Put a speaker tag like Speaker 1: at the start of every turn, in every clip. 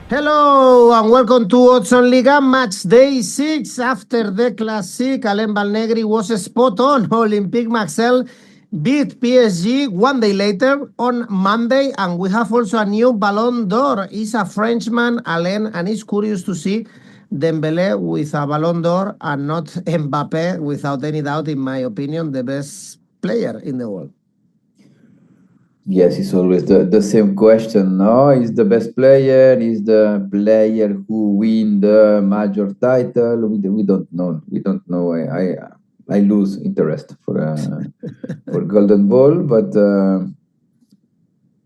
Speaker 1: Hello and welcome to Odds on Liga match day 6 after the Classic. Alain Valnegri was spot on. 𝐿𝐵𝐴 beat PSG 1 day later on Monday, and we have also a new Ballon d'Or. He's a Frenchman, Alain, and it's curious to see Dembélé with a Ballon d'Or and not 𝐿𝐵APE, without any doubt, in my opinion, the best player in the world.
Speaker 2: Yes, it's always the same question, no? Is the best player, is the player who win the major title? We don't know. We don't know. I lose interest for Golden Ball, but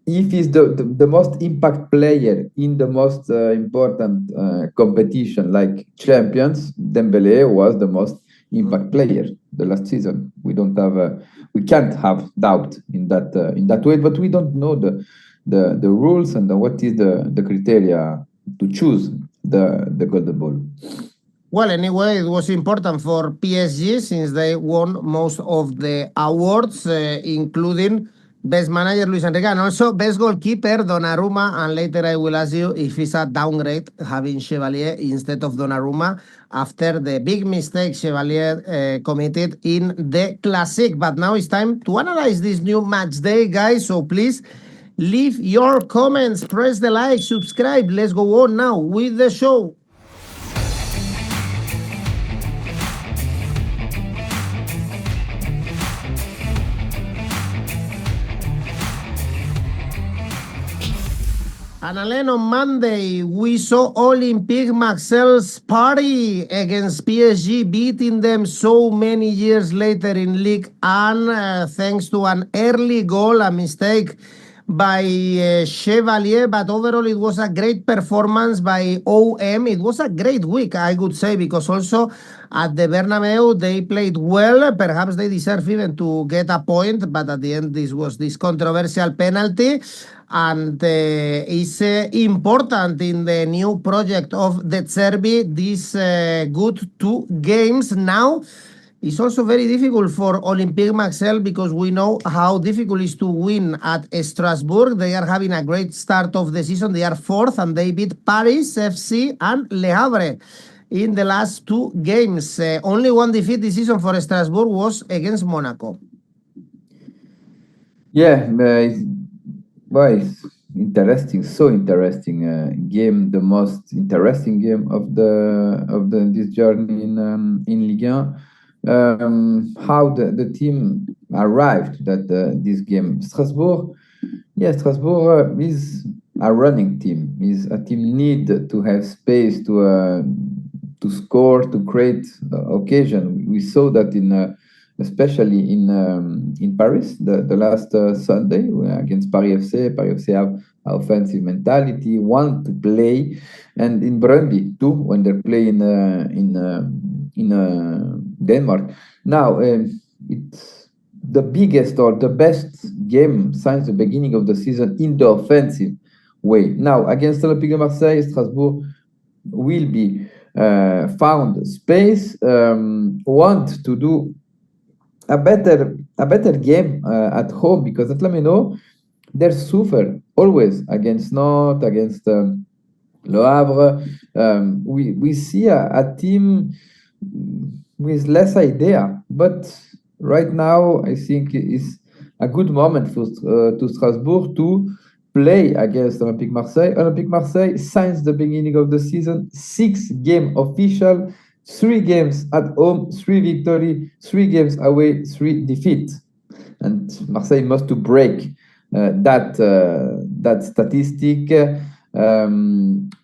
Speaker 2: if he's the most impact player in the most important competition like Champions, Dembélé was the most impact player the last season. We can't have doubt in that way, but we don't know the rules and what is the criteria to choose the Golden Ball.
Speaker 1: Well, anyway, it was important for PSG since they won most of the awards, including Best Manager Luis Enrique, and also Best Goalkeeper Donnarumma. And later I will ask you if it's a downgrade having 𝐬𝐵APE instead of Donnarumma after the big mistake 𝐬𝐵APE committed in the Classic. But now it's time to analyze this new match day, guys. So please leave your comments, press the like, subscribe. Let's go on now with the show. And Alain, on Monday, we saw Olympique Marseille's party against PSG, beating them so many years later in Ligue 1, thanks to an early goal, a mistake by 𝐬𝐵APE, but overall it was a great performance by OM. It was a great week, I would say, because also at the Bernabeu they played well. Perhaps they deserve even to get a point, but at the end this was this controversial penalty, and it's important in the new project of 𝗀𝗏𝗿𝗀, these good 2 games. Now it's also very difficult for Olympique Marseille because we know how difficult it is to win at Strasbourg. They are having a great start of the season. They are 4th and they beat Paris FC and Le Havre in the last 2 games. Only one defeat this season for Strasbourg was against Monaco.
Speaker 2: Yeah, it's interesting, so interesting game, the most interesting game of this journey in Ligue 1. How the team arrived at this game. Strasbourg is a running team. Is a team need to have space to score, to create occasion. We saw that especially in Paris the last Sunday against Paris FC. Paris FC have offensive mentality, want to play, and in 𝗀𝗏𝗿𝗏 too when they play in Denmark. Now it's the biggest or the best game since the beginning of the season in the offensive way. Now against Olympique Marseille, Strasbourg will be found space, want to do a better game at home, because at they suffer always against Nantes, against Le Havre. We see a team with less idea, but right now I think it's a good moment to Strasbourg to play against Olympique Marseille. Olympique Marseille, since the beginning of the season, 6 games official, 3 games at home, 3 victory, 3 games away, 3 defeat, and Marseille must to break that statistic.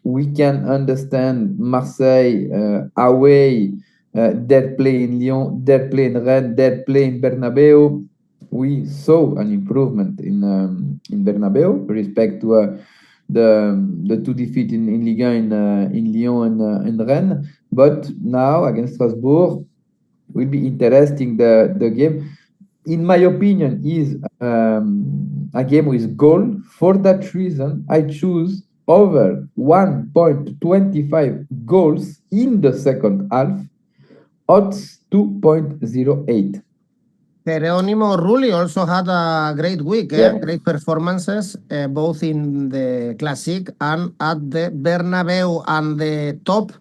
Speaker 2: We can understand Marseille away. They're playing Lyon, they're playing Rennes, they're playing Bernabeu. We saw an improvement in Bernabeu with respect to the 2 defeats in Ligue 1 in Lyon and Rennes. But now against Strasbourg will be interesting. The game, in my opinion, is a game with goal. For that reason, I choose over 1.25 goals in the second half. Odds 2.08.
Speaker 1: Geronimo Rulli also had a great week,
Speaker 2: Yeah.
Speaker 1: great performances, both in the Classic and at the Bernabeu. And the top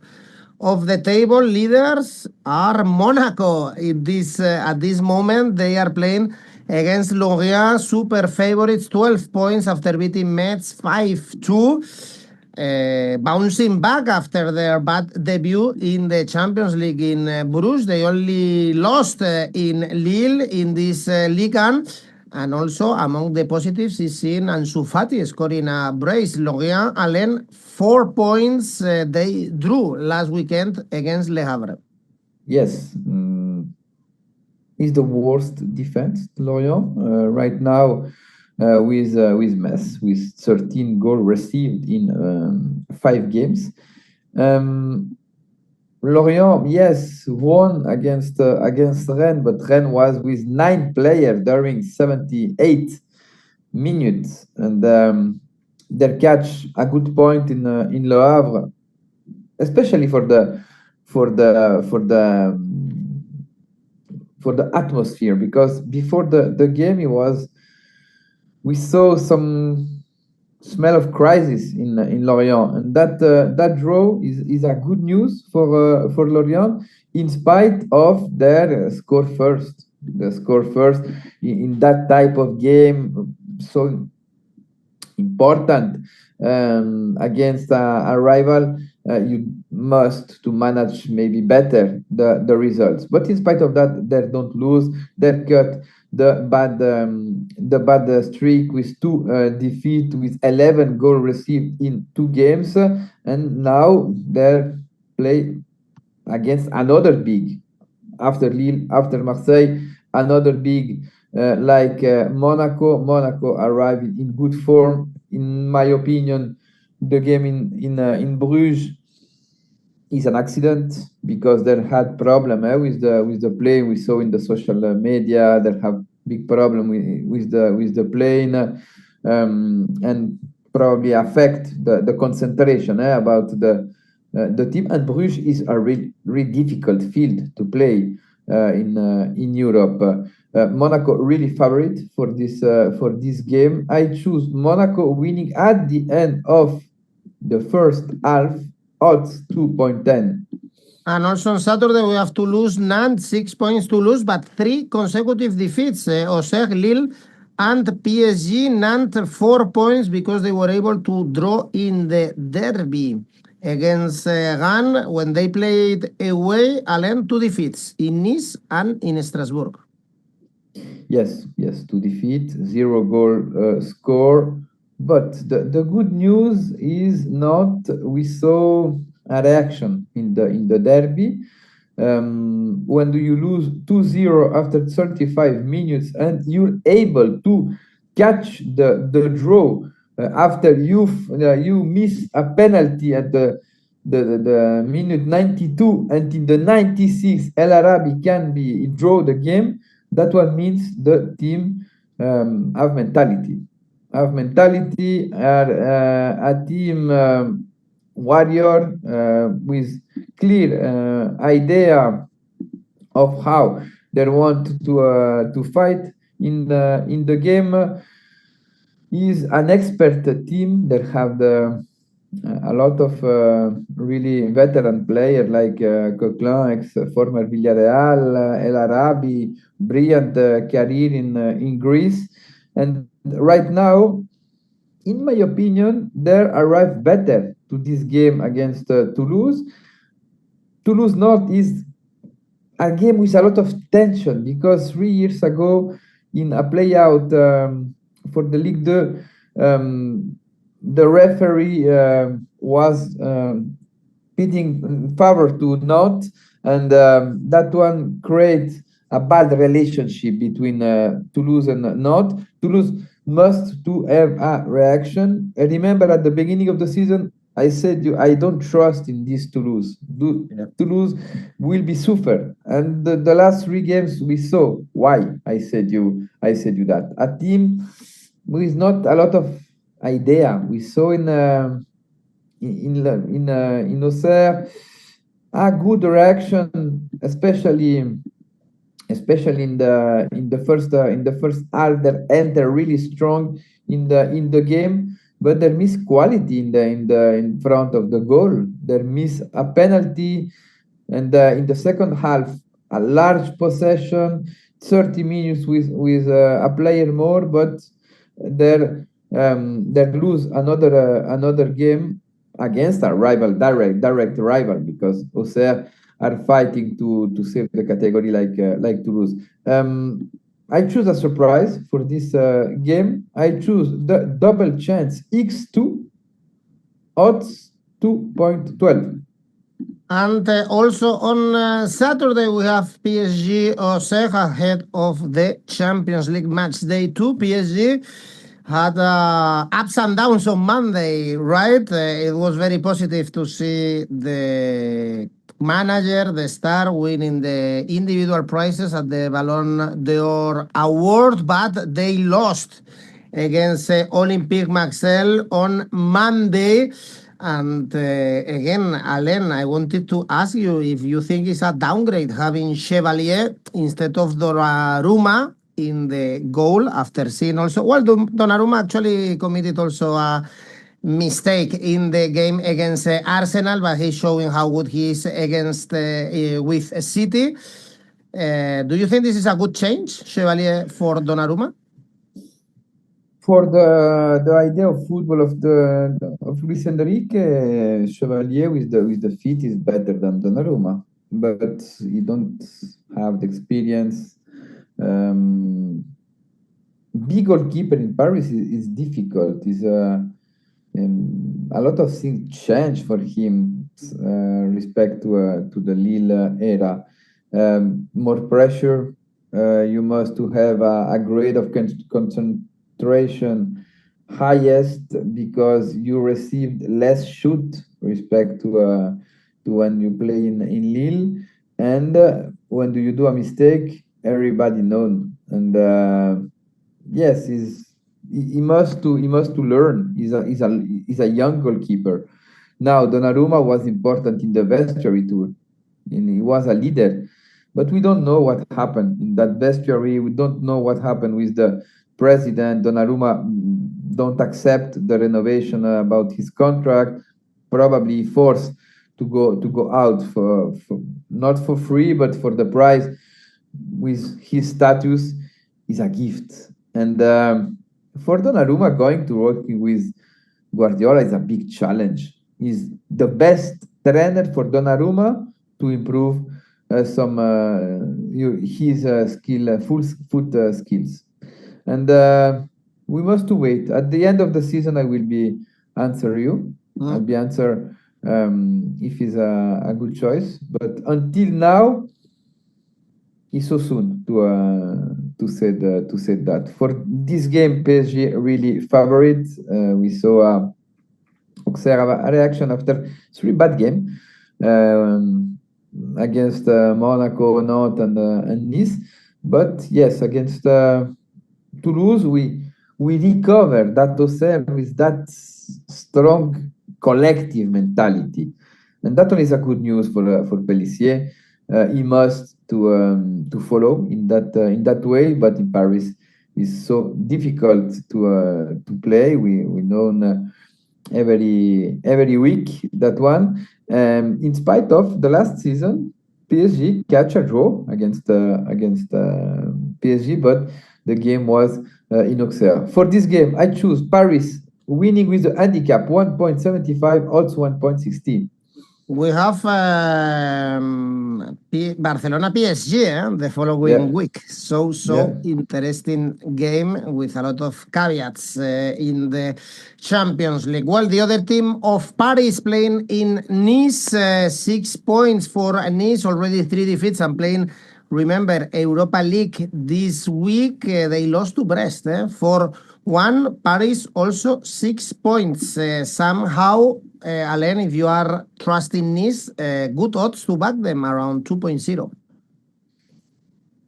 Speaker 1: of the table leaders are Monaco. At this moment, they are playing against Lorient, super favorites, 12 points after beating Metz 5-2. Bouncing back after their bad debut in the Champions League in Bruges. They only lost in Lille in this Ligue 1. And also among the positives is seeing Ansu Fati scoring a brace. Lorient, Alain, 4 points they drew last weekend against Le Havre.
Speaker 2: Yes, is the worst defense, Lorient, right now, with Metz, with 13 goals received in 5 games. Lorient, yes, won against Rennes, but Rennes was with 9 players during 78 minutes, and they catch a good point in Le Havre, especially for the atmosphere, because before the game we saw some smell of crisis in Lorient, and that draw is a good news for Lorient, in spite of their score first. The score first in that type of game, so important against a rival. You must to manage maybe better the results. But in spite of that, they don't lose. They cut the bad streak with 2 defeat, with 11 goals received in 2 games, and now they play against another big, after Lille, after Marseille, another big like Monaco. Monaco arrived in good form. In my opinion, the game in Bruges is an accident, because they had problem with the plane. We saw in the social media they have big problem with the plane, and probably affect the concentration about the team. And Bruges is a really difficult field to play in Europe. Monaco really favorite for this game. I choose Monaco winning at the end of the first half, odds 2.10.
Speaker 1: And also on Saturday, we have Toulouse, Nantes, 6 points Toulouse, but 3 consecutive defeats. Auxerre, Lille, and PSG. Nantes, 4 points because they were able to draw in the derby against Rennes when they played away. Alain, 2 defeats in Nice and in Strasbourg.
Speaker 2: Yes, 2 defeat, 0 goal score. But the good news is not we saw a reaction in the derby. When do you lose 2-0 after 35 minutes, and you're able to catch the draw after you miss a penalty at the minute 92, and in the 96 𝐿 can be draw the game. That one means the team have mentality. Are a team warrior, with clear idea of how they want to fight in the game. Is an expert team that have a lot of really veteran players like 𝐋𝐞𝐭'𝐬, former Villarreal, 𝐿𝗵𝗲𝗀, brilliant career in Greece. And right now, in my opinion, they arrive better to this game against Toulouse. Toulouse North is a game with a lot of tension, because 3 years ago, in a play-out for the Ligue 2, the referee was pitting in favor to Nantes, and that one creates a bad relationship between Toulouse and Nantes. Toulouse must to have a reaction. I remember at the beginning of the season, I said I don't trust in this Toulouse. Toulouse will be suffer, and the last 3 games we saw why. I said you that a team with not a lot of idea. We saw in Auxerre a good reaction, especially especially in the first half. They enter really strong in the game, but they miss quality in front of the goal. They miss a penalty, and in the second half, a large possession, 30 minutes with a player more, but they lose another game against a rival, direct rival, because Auxerre are fighting to save the category like Toulouse. I choose a surprise for this game. I choose the double chance X2 odds 2.12.
Speaker 1: And also on Saturday, we have PSG Auxerre ahead of the Champions League match day 2. PSG had ups and downs on Monday, right? It was very positive to see the manager, the star, winning the individual prizes at the Ballon d'Or award, but they lost against Olympique Marseille on Monday. And again, Alain, I wanted to ask you if you think it's a downgrade having 𝐬𝐭𝐴 instead of Donnarumma in the goal, after seeing also, well, Donnarumma actually committed also a mistake in the game against Arsenal, but he's showing how good he is against with City. Do you think this is a good change, 𝐬𝐭𝐴 for Donnarumma?
Speaker 2: For the idea of football of Luis Enrique, 𝐬𝐭𝐴 with the feet is better than Donnarumma, but you don't have the experience. Big goalkeeper in Paris is difficult. Is a lot of things change for him respect to the Lille era. More pressure. You must to have a grade of concentration highest because you received less shoot respect to when you play in Lille, and when do you do a mistake, everybody knows. And yes, he must to learn. He's a young goalkeeper. Now Donnarumma was important in the vestiary too, and he was a leader. But we don't know what happened in that vestiary. We don't know what happened with the president. Donnarumma don't accept the renovation about his contract. Probably forced to go out for not for free, but for the price. With his status, is a gift. And for Donnarumma, going to working with Guardiola is a big challenge. He's the best trainer for Donnarumma to improve his full foot skills. And we must wait. At the end of the season, I will be answer you. I'll be answer if it's a good choice. But until now, it's so soon to say that. For this game, PSG really favorite. We saw Auxerre have a reaction after 3 bad game against Monaco, Nantes, and Nice. But yes, against Toulouse, we recover that Auxerre with that strong collective mentality, and that one is a good news for Pellissier. He must to follow in that way, but in Paris it's so difficult to play. We know every week that one. In spite of the last season, PSG catch a draw against PSG, but the game was in Auxerre. For this game, I choose Paris winning with the handicap 1.75, odds 1.16.
Speaker 1: We have Barcelona PSG the following week. So interesting game with a lot of caveats in the Champions League. Well, the other team of Paris playing in Nice, 6 points for Nice, already 3 defeats and playing, remember, Europa League this week. They lost to Brest 4-1. Paris also 6 points. Somehow, Alain, if you are trusting Nice, good odds to back them around 2.0.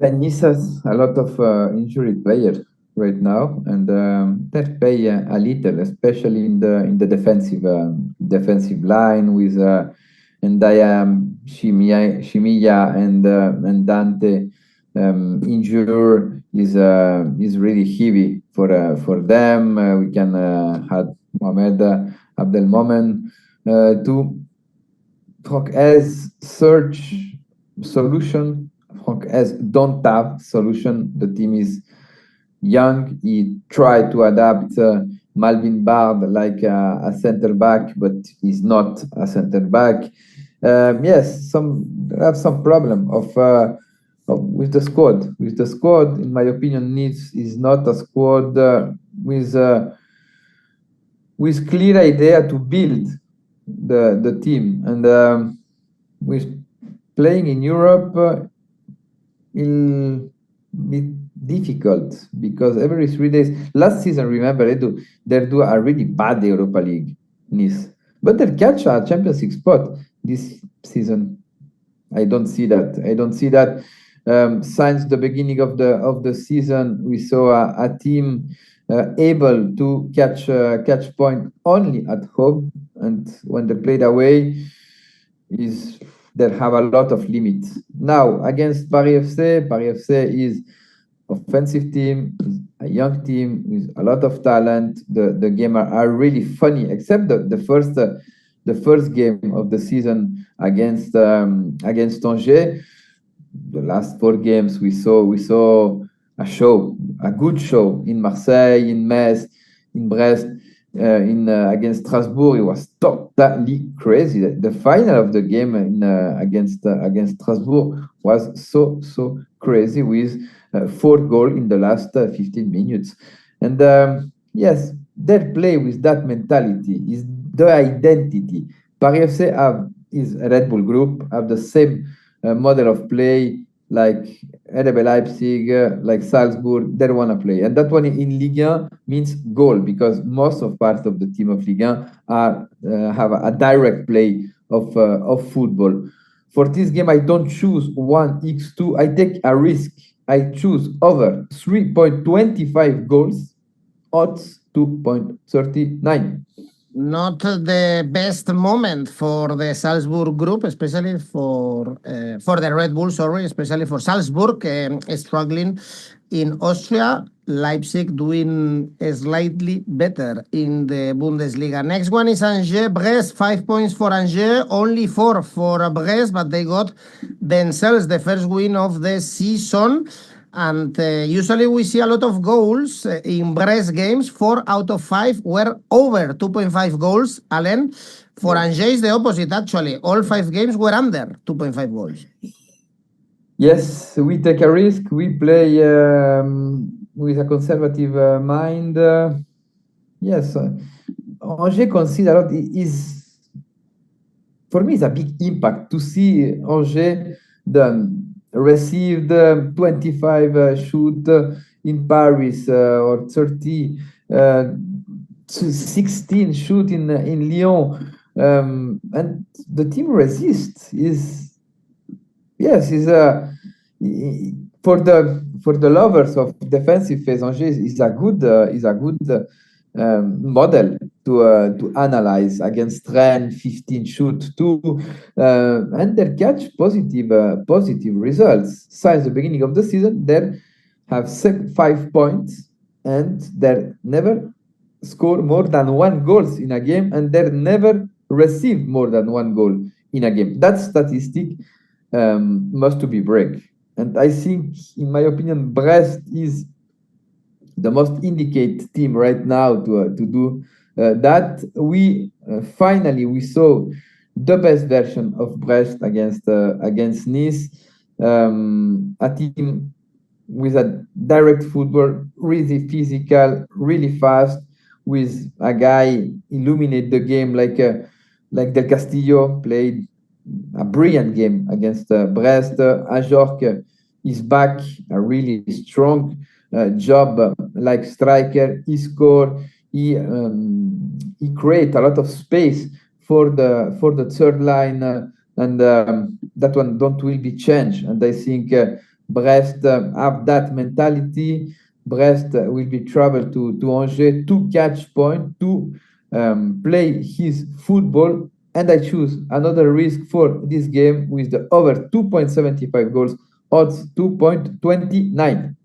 Speaker 2: Nice has a lot of injured players right now, and they pay a little, especially in the defensive line with 𝗀𝗏𝗀𝐻𝐿 and Dante injury is really heavy for them. We can have Mohamed 𝗛𝗲𝗀 to Franck has search solution. Franck has don't have solution. The team is young. He tried to adapt Malvin Bard like a center back, but he's not a center back. Yes, there have some problem with the squad. With the squad, in my opinion, needs is not a squad with clear idea to build the team, and with playing in Europe will be difficult because every 3 days. Last season, remember, they do a really bad Europa League, Nice, but they catch a Champions League spot this season. I don't see that. I don't see that. Since the beginning of the season, we saw a team able to catch point only at home, and when they played away, they have a lot of limits. Now against Paris FC is offensive team, is a young team with a lot of talent. The game are really funny, except the first game of the season against Angers. The last 4 games we saw a good show in Marseille, in Metz, in Brest, against Strasbourg. It was totally crazy. The final of the game against Strasbourg was so crazy with 4 goals in the last 15 minutes. And yes, their play with that mentality is the identity. Paris FC is a Red Bull group, have the same model of play like RB Leipzig, like Salzburg. They want to play, and that one in Ligue 1 means goal, because most of parts of the team of Ligue 1 have a direct play of football. For this game, I don't choose 1x2. I take a risk. I choose over 3.25 goals, odds 2.39.
Speaker 1: Not the best moment for the Salzburg group, especially for the Red Bull, sorry, especially for Salzburg, struggling in Austria. Leipzig doing slightly better in the Bundesliga. Next one is Angers, Brest. 5 points for Angers, only 4 for Brest, but they got themselves the first win of the season. And usually we see a lot of goals in Brest games. 4 out of 5 were over 2.5 goals. Alain, for Angers is the opposite, actually. All 5 games were under 2.5 goals.
Speaker 2: Yes, we take a risk. We play with a conservative mind. Yes, Angers concede a lot. For me, it's a big impact to see Angers received 25 shoot in Paris or 30, 16 shoot in Lyon, and the team resists. For the lovers of defensive phase, Angers is a good model to analyze against Rennes. 15 shoot too, and they catch positive results. Since the beginning of the season, they have 5 points, and they never score more than 1 goal in a game, and they never receive more than 1 goal in a game. That statistic must to be break. And I think, in my opinion, Brest is the most indicate team right now to do that. We finally saw the best version of Brest against Nice, a team with a direct football, really physical, really fast, with a guy illuminate the game like Del Castillo played a brilliant game against Brest. 𝗲𝗲𝗀 is back, a really strong job like striker. He scored. He create a lot of space for the third line, and that one will be changed. And I think Brest have that mentality. Brest will be travel to Angers to catch point, to play his football. And I choose another risk for this game with the over 2.75 goals, odds 2.29.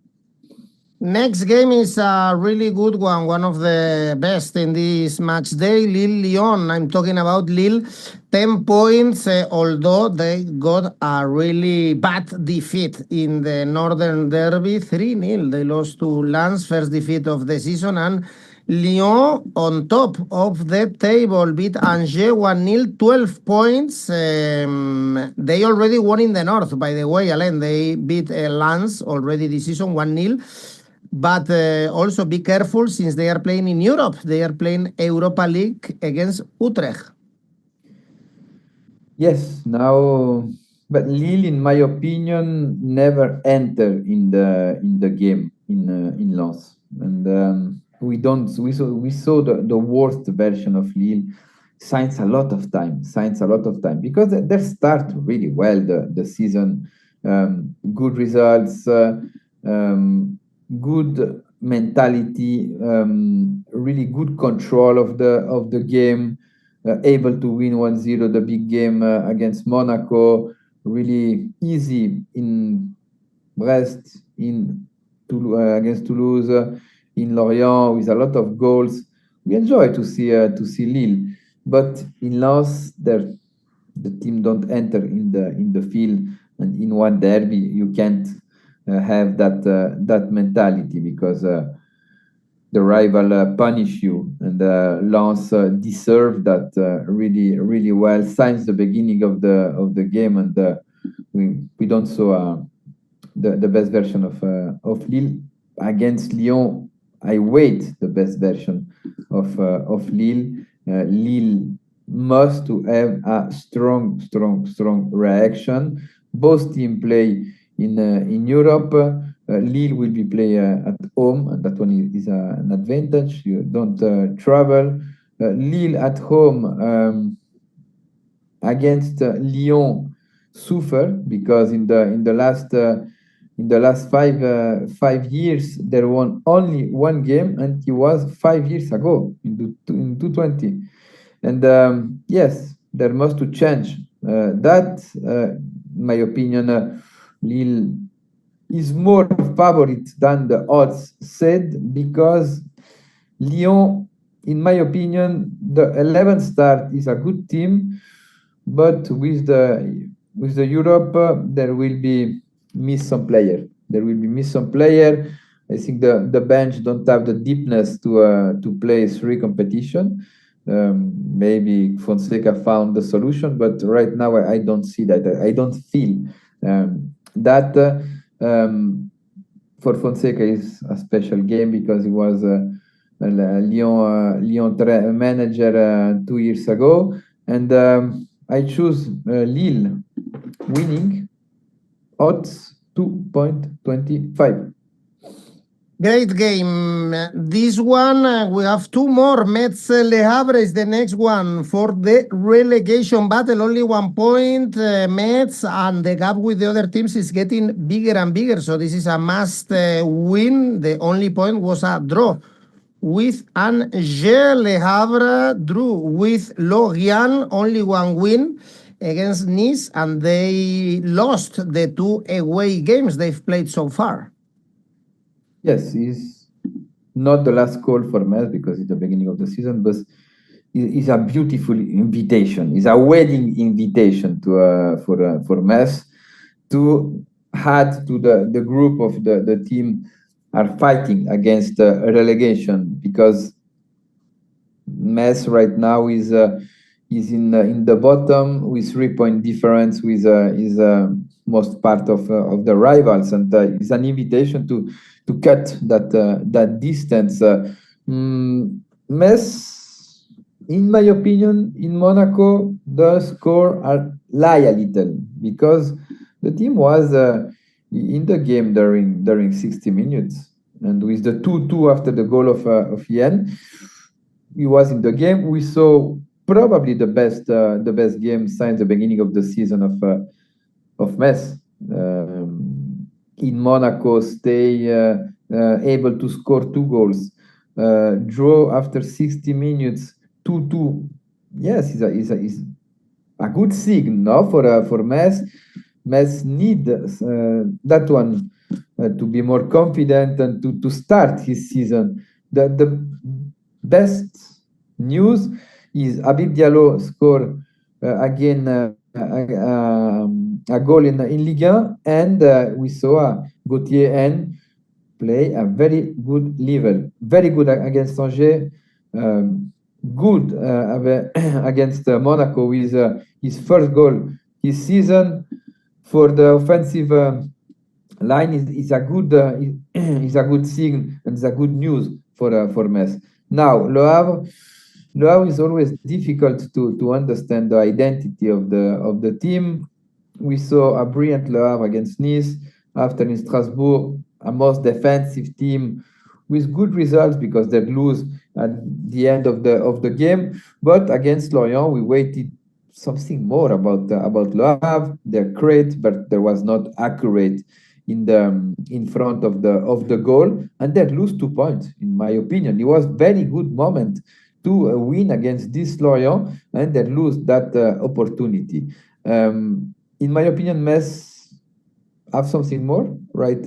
Speaker 1: Next game is a really good one of the best in this match day, Lille-Lyon. I'm talking about Lille, 10 points, although they got a really bad defeat in the Northern Derby, 3-0. They lost to Lens, first defeat of the season, and Lyon on top of the table beat Angers 1-0, 12 points. They already won in the North, by the way, Alain. They beat Lens already this season 1-0. But also be careful since they are playing in Europe. They are playing Europa League against Utrecht.
Speaker 2: Yes, now, but Lille, in my opinion, never enter in the game in Lens, and we don't. We saw the worst version of Lille. Signs a lot of time. Because they start really well the season. Good results. Good mentality, really good control of the game, able to win 1-0 the big game against Monaco, really easy in Brest, against Toulouse, in Lorient with a lot of goals. We enjoy to see Lille, but in Lens, the team don't enter in the field, and in one derby you can't have that mentality, because the rival punish you, and Lens deserve that really well since the beginning of the game, and we don't saw the best version of Lille against Lyon. I wait the best version of Lille. Lille must to have a strong reaction. Both teams play in Europe. Lille will be play at home, and that one is an advantage. You don't travel. Lille at home against Lyon suffer, because in the last 5 years there won only one game, and it was 5 years ago in 2020. And yes, there must to change that. In my opinion, Lille is more favorite than the odds said, because Lyon, in my opinion, the 11th start is a good team, but with the Europe, there will be miss some player. I think the bench don't have the deepness to play 3 competition. Maybe Fonseca found the solution, but right now I don't see that. I don't feel that. For Fonseca is a special game, because he was a Lyon manager 2 years ago, and I choose Lille winning, odds 2.25.
Speaker 1: Great game. This one, we have 2 more. Metz Le Havre is the next one for the relegation battle. Only 1 point. Metz, and the gap with the other teams is getting bigger and bigger. So this is a must win. The only point was a draw with Angers. Le Havre drew with Lorient. Only 1 win against Nice, and they lost the 2 away games they've played so far.
Speaker 2: Yes, it's not the last call for Metz, because it's the beginning of the season, but it's a beautiful invitation. It's a wedding invitation for Metz to add to the group of the team are fighting against relegation, because Metz right now is in the bottom with 3-point difference with is most part of the rivals, and it's an invitation to cut that distance. Metz, in my opinion, in Monaco, the score lie a little, because the team was in the game during 60 minutes, and with the 2-2 after the goal of Yen, he was in the game. We saw probably the best game since the beginning of the season of Metz. In Monaco, stay able to score 2 goals, draw after 60 minutes, 2-2. Yes, is a good signal for Metz. Metz need that one to be more confident and to start his season. The best news is Habib Diallo score again a goal in Ligue 1, and we saw 𝐿𝐵𝗐𝐻 play a very good level, very good against Angers, good against Monaco with his first goal this season. For the offensive line is a good is a good thing and is a good news for Metz. Now Le Havre is always difficult to understand the identity of the team. We saw a brilliant Le Havre against Nice. After in Strasbourg, a most defensive team with good results because they lose at the end of the game. But against Lorient, we waited something more about Le Havre. They're great, but there was not accurate in front of the goal, and they lose 2 points. In my opinion, it was very good moment to win against this Lorient, and they lose that opportunity. In my opinion, Metz have something more right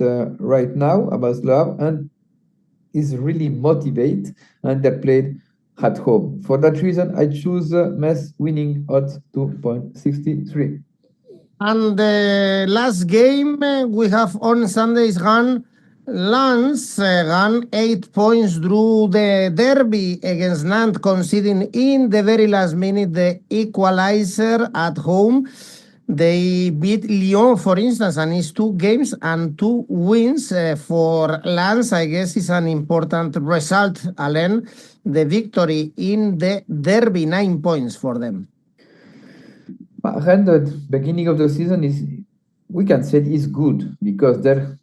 Speaker 2: now about Le Havre, and is really motivated, and they played at home. For that reason, I choose Metz winning odds 2.63.
Speaker 1: And the last game we have on Sunday is Rennes. Lens ran 8 points, drew the derby against Nantes, conceding in the very last minute the equalizer at home. They beat Lyon, for instance, and it's 2 games and 2 wins for Lens. I guess it's an important result, Alain. The victory in the derby, 9 points for them.
Speaker 2: Rennes, the beginning of the season we can say is good because their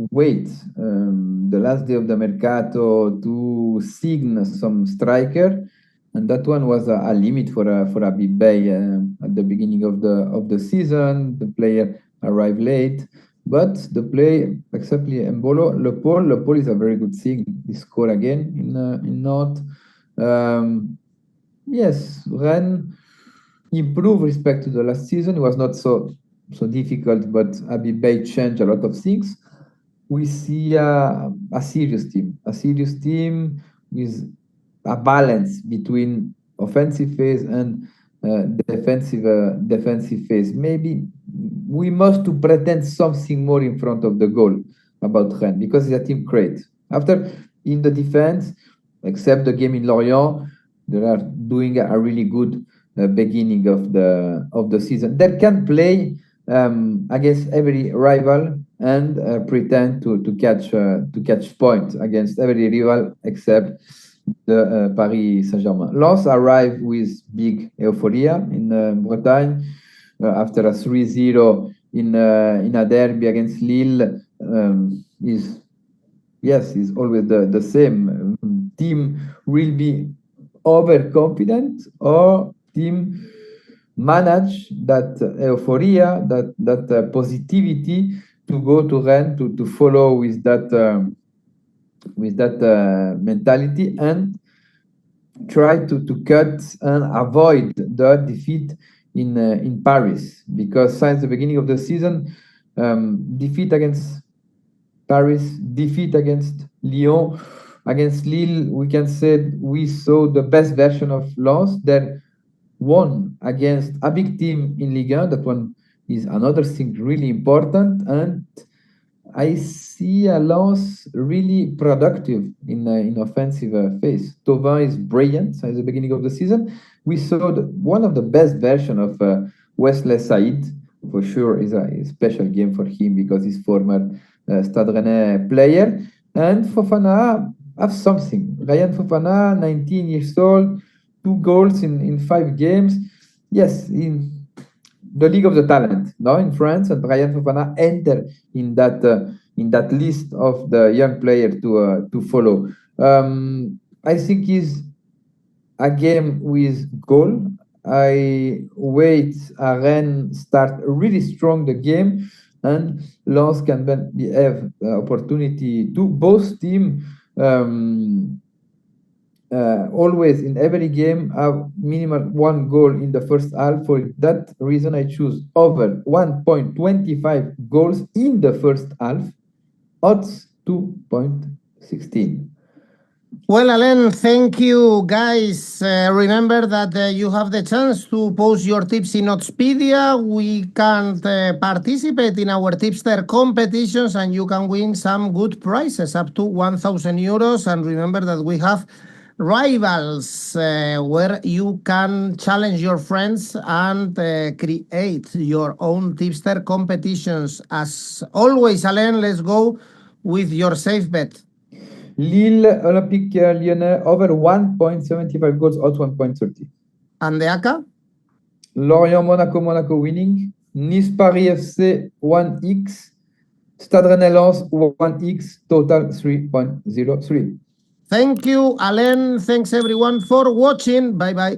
Speaker 2: wait the last day of the mercato to sign some striker, and that one was a limit for 𝗵𝗵𝗿𝗀 at the beginning of the season. The player arrived late, but the play, except Mbolo, Le Paul is a very good thing. He scored again in Nantes. Yes, Rennes improved respect to the last season. It was not so difficult, but 𝗵𝗵𝗿 changed a lot of things. We see a serious team with a balance between offensive phase and defensive phase. Maybe we must to pretend something more in front of the goal about Rennes because it's a team great. After in the defense, except the game in Lorient, they are doing a really good beginning of the season. They can play against every rival and pretend to catch points against every rival except the Paris Saint-Germain. Lens arrived with big euphoria in Bretagne after a 3-0 in a derby against Lille. Is always the same. Team will be overconfident or team manage that euphoria, that positivity to go to Rennes to follow with that mentality and try to cut and avoid the defeat in Paris, because since the beginning of the season, defeat against Paris, defeat against Lyon, against Lille, we can say we saw the best version of Lens. Then won against a big team in Ligue 1. That one is another thing really important, and I see a Lens really productive in offensive phase. 𝗏𝗏𝗏 is brilliant since the beginning of the season. We saw one of the best version of Wesley Saïd. For sure, is a special game for him because he's former Stade Rennais player. And Fofana have something. Ryan Fofana, 19 years old, 2 goals in 5 games. Yes, in the League of the Talent, no, in France, and Ryan Fofana entered in that list of the young player to follow. I think is a game with goal. I wait Rennes start really strong the game, and Lens can then have the opportunity to both team always in every game have minimal 1 goal in the first half. For that reason, I choose over 1.25 goals in the first half. Odds 2.16.
Speaker 1: Well, Alain, thank you, guys. Remember that you have the chance to post your tips in Oddspedia. We can participate in our tipster competitions, and you can win some good prizes up to 1,000 euros. And remember that we have rivals where you can challenge your friends and create your own tipster competitions. As always, Alain, let's go with your safe bet.
Speaker 2: Lille, Olympique Lyonnais, over 1.75 goals, odds 1.30.
Speaker 1: And the ACCA?
Speaker 2: Lorient, Monaco winning. Nice, Paris FC, 1x. Stade Rennais, Lens, 1x, total 3.03.
Speaker 1: Thank you, Alain. Thanks, everyone, for watching. Bye-bye.